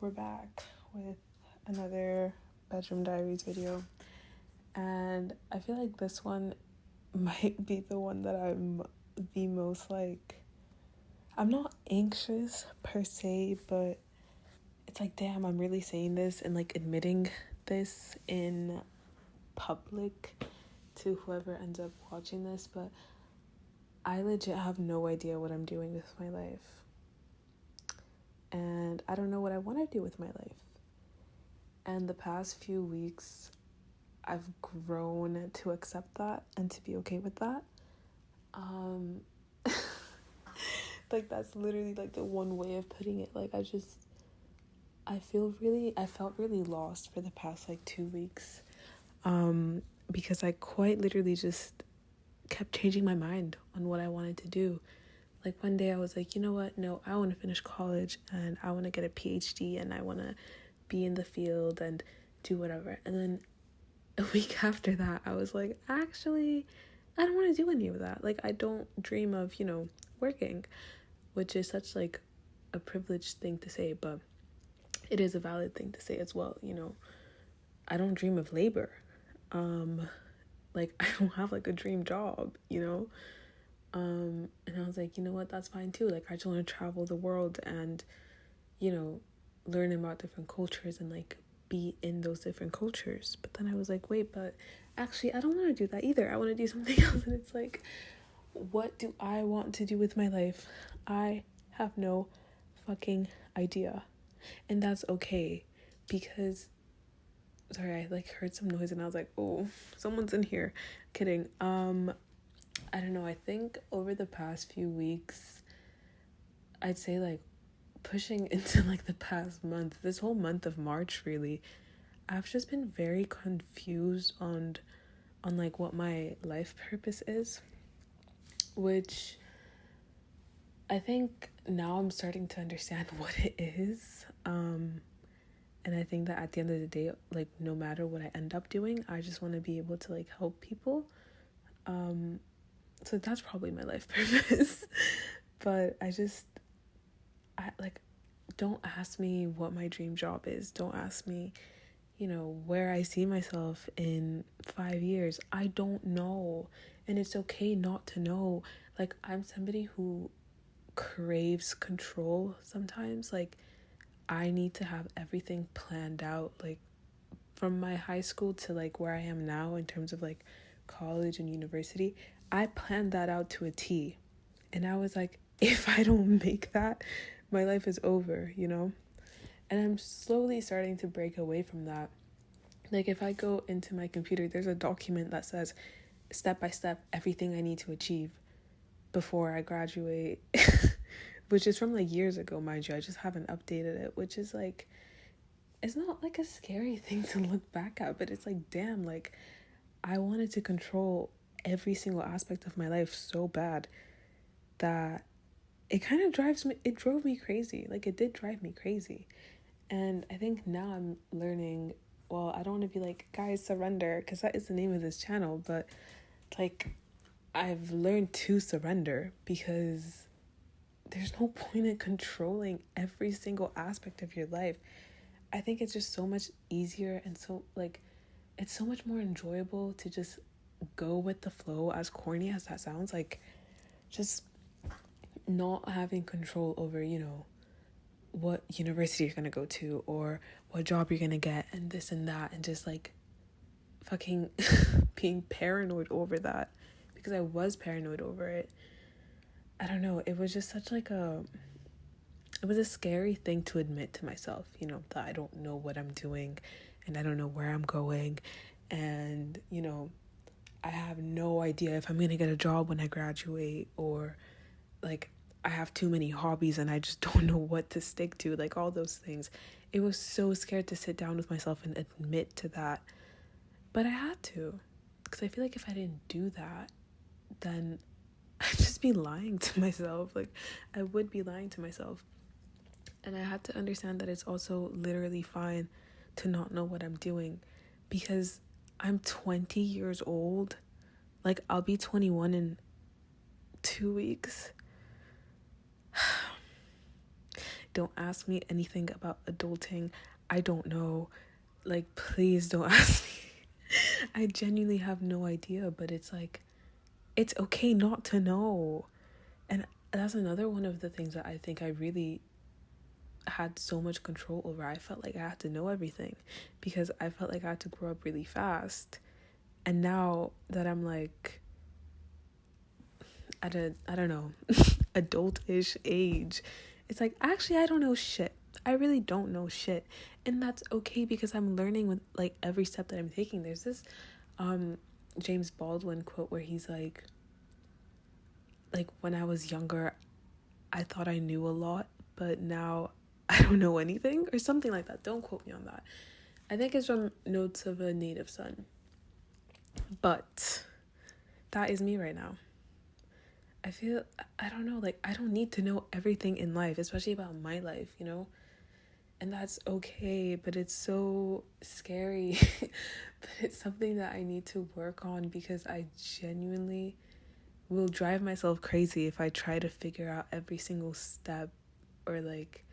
we're back with another bedroom diaries video, and I feel like this one might be the one that I'm the most I'm not anxious per se, but it's like, damn, I'm really saying this and admitting this in public to whoever ends up watching this, but I legit have no idea what I'm doing with my life. And I don't know what I want to do with my life. And the past few weeks, I've grown to accept that and to be okay with that. That's literally the one way of putting it. I felt really lost for the past 2 weeks. Because I quite literally just kept changing my mind on what I wanted to do. One day I was like, you know what? No, I want to finish college and I want to get a PhD and I want to be in the field and do whatever. And then a week after that, I was like, actually, I don't want to do any of that. I don't dream of, working, which is such a privileged thing to say, but it is a valid thing to say as well. I don't dream of labor. I don't have a dream job, and I was like, you know what, that's fine too. I just want to travel the world and, learn about different cultures and be in those different cultures. But then I was like, wait, but actually I don't want to do that either. I want to do something else. And it's what do I want to do with my life? I have no fucking idea. And that's okay, because sorry, I heard some noise and I was like, oh, someone's in here. Kidding. I don't know, I think over the past few weeks, I'd say pushing into the past month, this whole month of March really, I've just been very confused on what my life purpose is, which I think now I'm starting to understand what it is. And I think that at the end of the day, no matter what I end up doing, I just want to be able to help people. So that's probably my life purpose. But I don't ask me what my dream job is. Don't ask me, where I see myself in 5 years. I don't know. And it's okay not to know. I'm somebody who craves control sometimes. I need to have everything planned out, from my high school to where I am now in terms of college and university. I planned that out to a T, and I was like, if I don't make that, my life is over, and I'm slowly starting to break away from that. If I go into my computer, there's a document that says step by step everything I need to achieve before I graduate. Which is from years ago, mind you. I just haven't updated it, which is it's not a scary thing to look back at, but it's damn, I wanted to control every single aspect of my life so bad that it kind of drove me crazy. It did drive me crazy. And I think now I'm learning, well, I don't want to be guys, surrender, because that is the name of this channel, but I've learned to surrender, because there's no point in controlling every single aspect of your life. I think it's just so much easier and so it's so much more enjoyable to just go with the flow, as corny as that sounds. Just not having control over, what university you're gonna go to or what job you're gonna get and this and that, and just fucking being paranoid over that, because I was paranoid over it. I don't know, it was just such it was a scary thing to admit to myself, that I don't know what I'm doing and I don't know where I'm going, and I have no idea if I'm gonna get a job when I graduate, or I have too many hobbies and I just don't know what to stick to, all those things. It was so scared to sit down with myself and admit to that, but I had to, because I feel if I didn't do that, then I'd just be lying to myself. I would be lying to myself. And I had to understand that it's also literally fine to not know what I'm doing, because I'm 20 years old. I'll be 21 in 2 weeks. don't ask me anything about adulting. I don't know. Like, please don't ask me. I genuinely have no idea, but it's like, it's okay not to know. And that's another one of the things that I think I really had so much control over. I felt like I had to know everything because I felt like I had to grow up really fast. And now that I'm like at a, I don't know, adult-ish age, it's like, actually, I don't know shit. I really don't know shit. And that's okay because I'm learning with like every step that I'm taking. There's this James Baldwin quote where he's like, when I was younger, I thought I knew a lot, but now I don't know anything, or something like that. Don't quote me on that. I think it's from Notes of a Native Son. But that is me right now. I feel, I don't know, like, I don't need to know everything in life, especially about my life, you know? And that's okay, but it's so scary. But it's something that I need to work on because I genuinely will drive myself crazy if I try to figure out every single step or like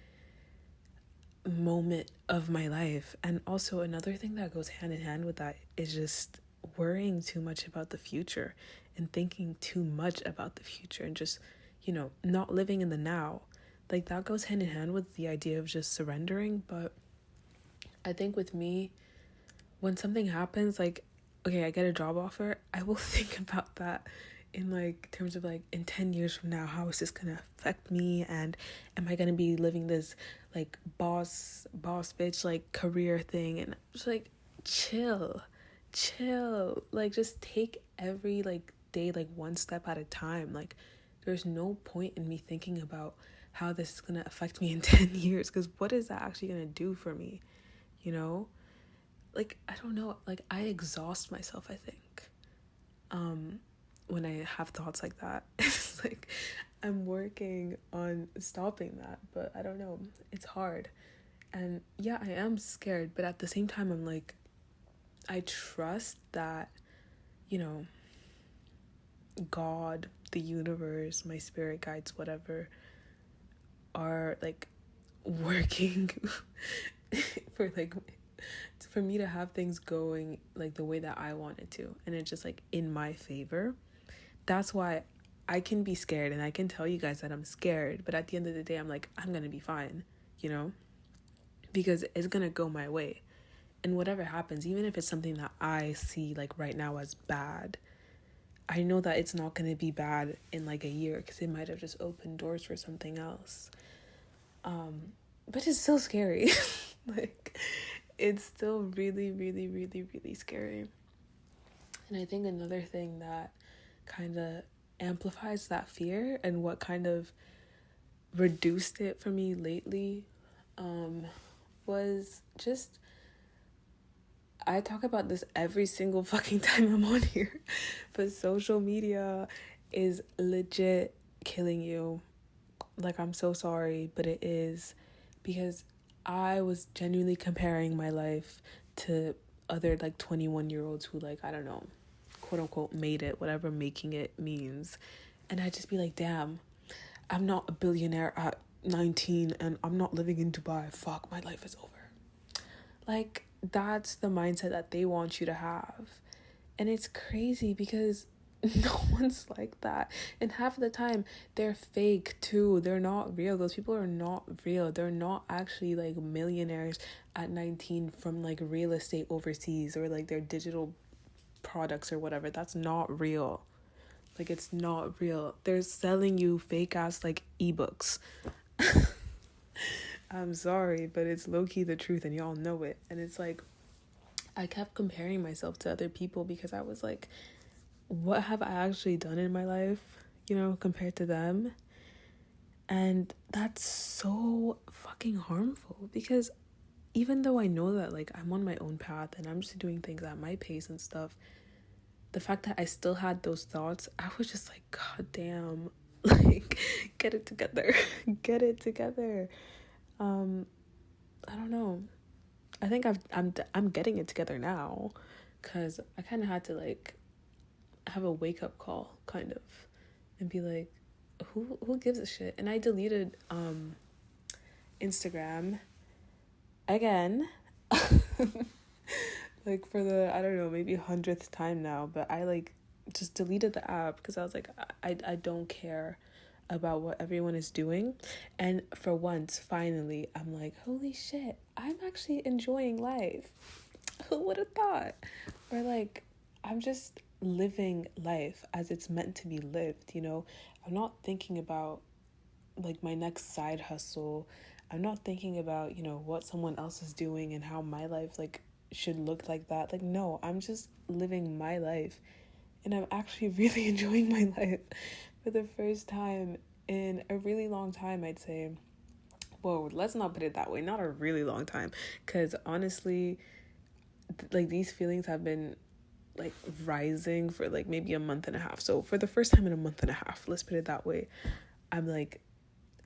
moment of my life. And also another thing that goes hand in hand with that is just worrying too much about the future and thinking too much about the future and just, you know, not living in the now. Like, that goes hand in hand with the idea of just surrendering. But I think with me, when something happens, like, okay, I get a job offer, I will think about that in like terms of like, in 10 years from now, how is this gonna affect me, and am I gonna be living this like boss bitch like career thing? And just like, chill, like, just take every like day like one step at a time. Like, there's no point in me thinking about how this is gonna affect me in 10 years, because what is that actually gonna do for me, you know? Like, I don't know, like, I exhaust myself, I think, when I have thoughts like that. It's like, I'm working on stopping that, but I don't know, it's hard. And yeah, I am scared, but at the same time, I'm like, I trust that, you know, God, the universe, my spirit guides, whatever, are like working for like, for me to have things going like the way that I want it to, and it's just like in my favor. That's why I can be scared and I can tell you guys that I'm scared, but at the end of the day, I'm like, I'm gonna be fine, you know, because it's gonna go my way. And whatever happens, even if it's something that I see like right now as bad, I know that it's not gonna be bad in like a year, because it might have just opened doors for something else. But it's still scary. Like, it's still really, really, really, really scary. And I think another thing that kind of amplifies that fear, and what kind of reduced it for me lately, was just, I talk about this every single fucking time I'm on here, but social media is legit killing you. Like, I'm so sorry, but it is, because I was genuinely comparing my life to other like 21-year-olds who, like, I don't know, quote unquote made it, whatever making it means. And I'd just be like, damn, I'm not a billionaire at 19 and I'm not living in Dubai. Fuck, my life is over. Like, that's the mindset that they want you to have. And it's crazy because no one's like that. And half of the time, they're fake too. They're not real. Those people are not real. They're not actually like millionaires at 19 from like real estate overseas, or like their digital products or whatever. That's not real. Like, it's not real. They're selling you fake ass like ebooks. I'm sorry, but it's low-key the truth, and y'all know it. And it's like, I kept comparing myself to other people because I was like, what have I actually done in my life, you know, compared to them? And that's so fucking harmful, because even though I know that like I'm on my own path and I'm just doing things at my pace and stuff, the fact that I still had those thoughts, I was just like, God damn, like, get it together. Get it together. I don't know. I think I'm getting it together now, because I kind of had to like have a wake up call, kind of, and be like, who gives a shit? And I deleted Instagram again. Like for the, I don't know, maybe 100th time now, but I like just deleted the app because I was like, I don't care about what everyone is doing. And for once, finally, I'm like, holy shit, I'm actually enjoying life. Who would have thought? Or like, I'm just living life as it's meant to be lived, you know? I'm not thinking about like my next side hustle. I'm not thinking about, you know, what someone else is doing and how my life like should look like that. Like, no, I'm just living my life. And I'm actually really enjoying my life for the first time in a really long time, I'd say. Well, let's not put it that way. Not a really long time. Because honestly, like these feelings have been like rising for like maybe a month and a half. So for the first time in a month and a half, let's put it that way, I'm like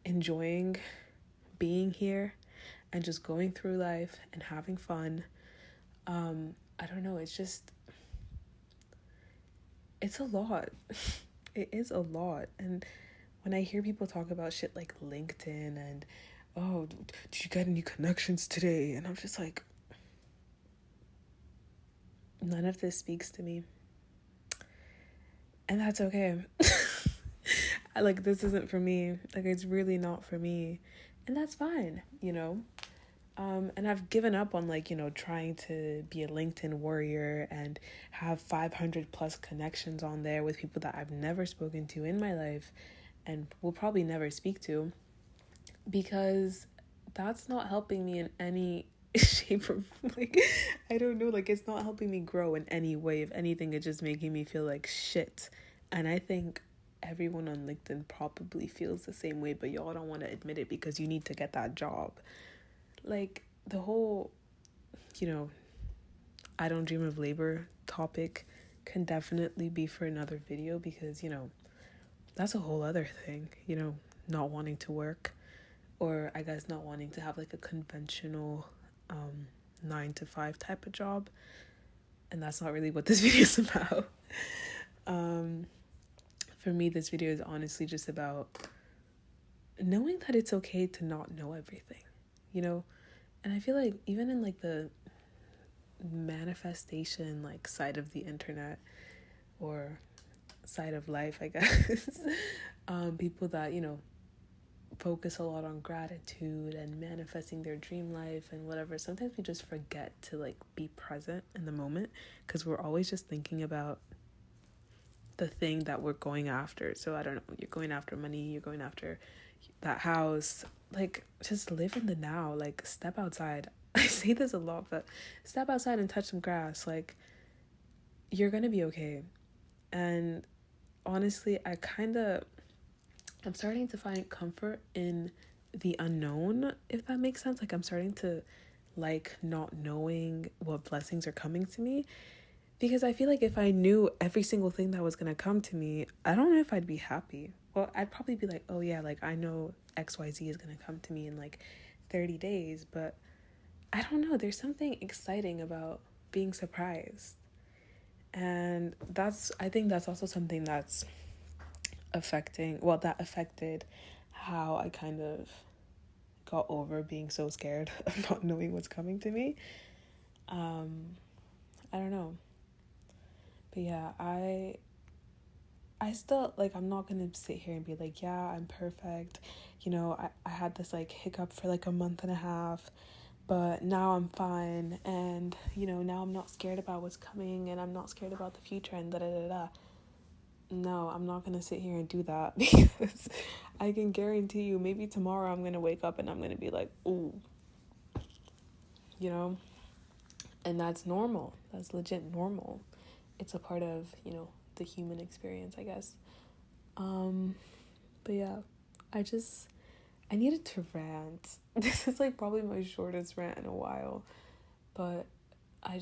enjoying being here and just going through life and having fun. I don't know, it's a lot. It is a lot. And when I hear people talk about shit like LinkedIn and, oh, did you get any connections today? And I'm just like, none of this speaks to me. And that's okay. Like, this isn't for me. Like, it's really not for me. And that's fine, you know? And I've given up on like, you know, trying to be a LinkedIn warrior and have 500 plus connections on there with people that I've never spoken to in my life and will probably never speak to, because that's not helping me in any shape or like, I don't know, like it's not helping me grow in any way. If anything, it's just making me feel like shit. And I think everyone on LinkedIn probably feels the same way, but y'all don't want to admit it because you need to get that job. Like the whole, you know, I don't dream of labor topic can definitely be for another video because, you know, that's a whole other thing, you know, not wanting to work, or I guess not wanting to have like a conventional 9 to 5 type of job. And that's not really what this video is about. For me, this video is honestly just about knowing that it's okay to not know everything, you know? And I feel like even in like the manifestation like side of the internet or side of life, I guess, people that, you know, focus a lot on gratitude and manifesting their dream life and whatever, sometimes we just forget to like be present in the moment because we're always just thinking about the thing that we're going after. So I don't know, you're going after money, you're going after that house. Like, just live in the now. Like, step outside. I say this a lot, but step outside and touch some grass. Like, you're gonna be okay. And honestly, I'm starting to find comfort in the unknown, if that makes sense. Like, I'm starting to like not knowing what blessings are coming to me, because I feel like if I knew every single thing that was gonna come to me, I don't know if I'd be happy. Well, I'd probably be like, oh yeah, like I know XYZ is gonna come to me in like 30 days, but I don't know, there's something exciting about being surprised. And I think that's also something that's that affected how I kind of got over being so scared of not knowing what's coming to me. I don't know. But yeah, I still, like, I'm not gonna sit here and be like, yeah, I'm perfect. You know, I had this like hiccup for like a month and a half, but now I'm fine. And, you know, now I'm not scared about what's coming and I'm not scared about the future and da da da da. No, I'm not gonna sit here and do that because I can guarantee you maybe tomorrow I'm gonna wake up and I'm gonna be like, ooh, you know? And that's normal. That's legit normal. It's a part of, you know, the human experience, I guess. But yeah, I needed to rant. This is like probably my shortest rant in a while, but I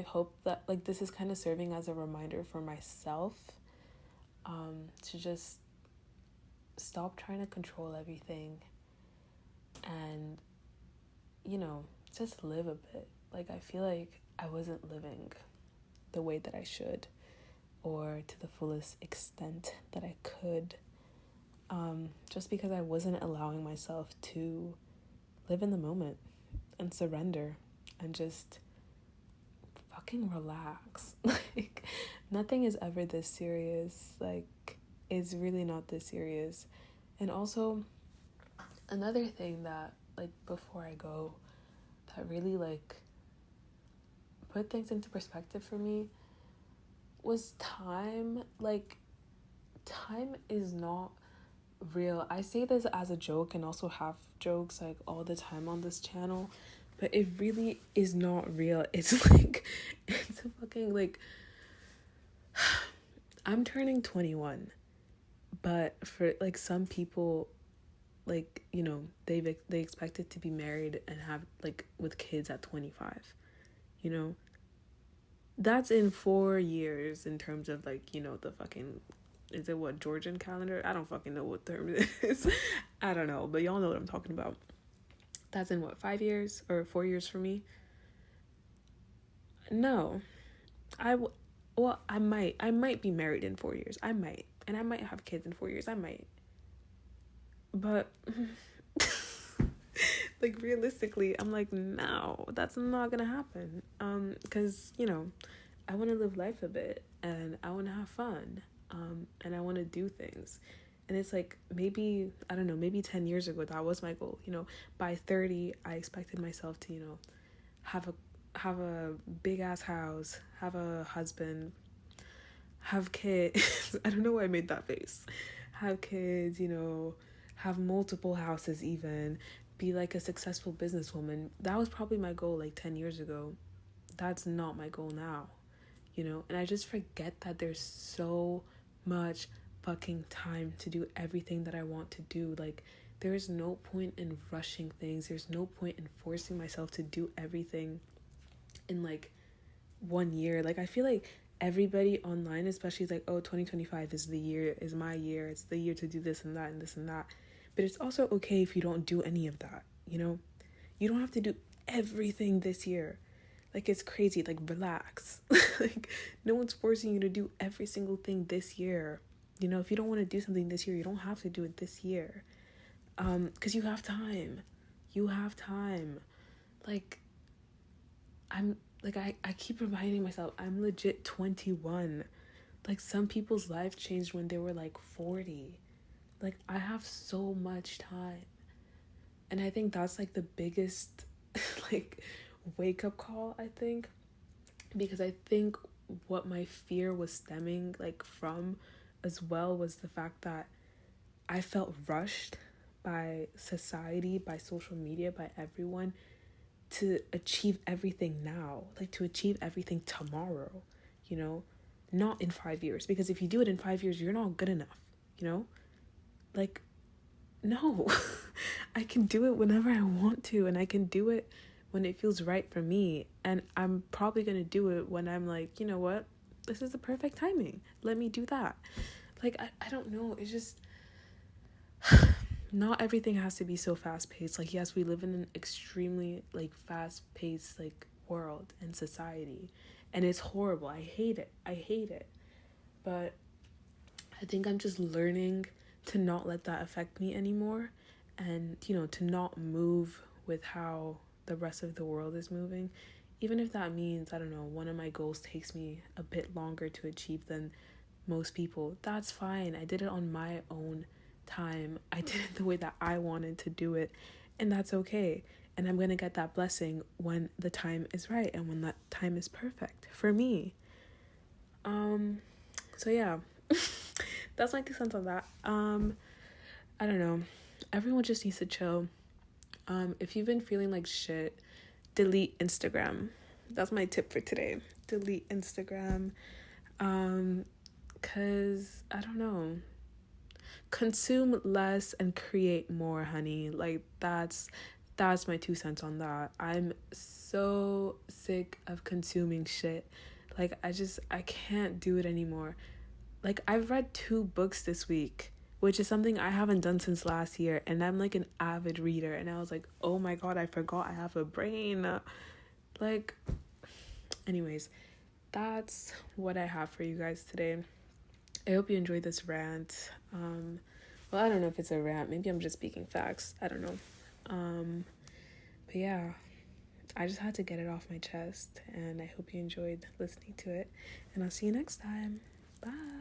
hope that like this is kind of serving as a reminder for myself, to just stop trying to control everything and, you know, just live a bit. Like, I feel like I wasn't living the way that I should, or to the fullest extent that I could. just because I wasn't allowing myself to live in the moment and surrender and just fucking relax. Like, nothing is ever this serious. Like, it's really not this serious. And also, another thing that, like, before I go, that really, like, put things into perspective for me was time. Like, time is not real. I say this as a joke and also have jokes, like, all the time on this channel, but it really is not real. It's like, it's a fucking, like, I'm turning 21, but for, like, some people, like, you know, they expected to be married and have, like, with kids at 25, you know. That's in 4 years in terms of, like, you know, the fucking, is it what, Georgian calendar? I don't fucking know what term it is. I don't know, but y'all know what I'm talking about. That's in what, 5 years or 4 years for me? No. Well, I might be married in 4 years. I might. And I might have kids in 4 years. I might. But like, realistically, I'm like, no, that's not gonna happen. Because, you know, I want to live life a bit and I want to have fun. And I want to do things. And it's like, maybe, I don't know, maybe 10 years ago, that was my goal. You know, by 30, I expected myself to, you know, have a big ass house, have a husband, have kids. I don't know why I made that face. Have kids, you know, have multiple houses, even be like a successful businesswoman. That was probably my goal like 10 years ago. That's not my goal now, you know. And I just forget that there's so much fucking time to do everything that I want to do. Like, there is no point in rushing things. There's no point in forcing myself to do everything in like 1 year. Like, I feel like everybody online especially is like, oh, 2025 is the year, is my year, it's the year to do this and that and this and that. But it's also okay if you don't do any of that, you know. You don't have to do everything this year. Like, it's crazy. Like, relax. Like, no one's forcing you to do every single thing this year. You know, if you don't want to do something this year, you don't have to do it this year. Because you have time. You have time. Like, I keep reminding myself, I'm legit 21. Like, some people's life changed when they were like 40. Like, I have so much time. And I think that's like the biggest like wake up call, I think. Because I think what my fear was stemming like from as well was the fact that I felt rushed by society, by social media, by everyone to achieve everything now, like to achieve everything tomorrow, you know, not in 5 years. Because if you do it in 5 years, you're not good enough, you know? Like, no. I can do it whenever I want to, and I can do it when it feels right for me. And I'm probably going to do it when I'm like, you know what? This is the perfect timing. Let me do that. Like, I don't know. It's just, not everything has to be so fast paced. Like, yes, we live in an extremely like fast paced like world and society, and it's horrible. I hate it. But I think I'm just learning to not let that affect me anymore, and, you know, to not move with how the rest of the world is moving. Even if that means, I don't know, one of my goals takes me a bit longer to achieve than most people, that's fine. I did it on my own time. I did it the way that I wanted to do it, and that's okay. And I'm gonna get that blessing when the time is right and when that time is perfect for me. So yeah. That's my 2 cents on that. I don't know. Everyone just needs to chill. If you've been feeling like shit, delete Instagram. That's my tip for today. Delete Instagram. Cause I don't know. Consume less and create more, honey. Like, that's my 2 cents on that. I'm so sick of consuming shit. Like, I can't do it anymore. Like, I've read 2 books this week, which is something I haven't done since last year, and I'm like an avid reader, and I was like, oh my god, I forgot I have a brain. Like, anyways, that's what I have for you guys today. I hope you enjoyed this rant. Well, I don't know if it's a rant. Maybe I'm just speaking facts. I don't know. But yeah, I just had to get it off my chest, and I hope you enjoyed listening to it. And I'll see you next time. Bye.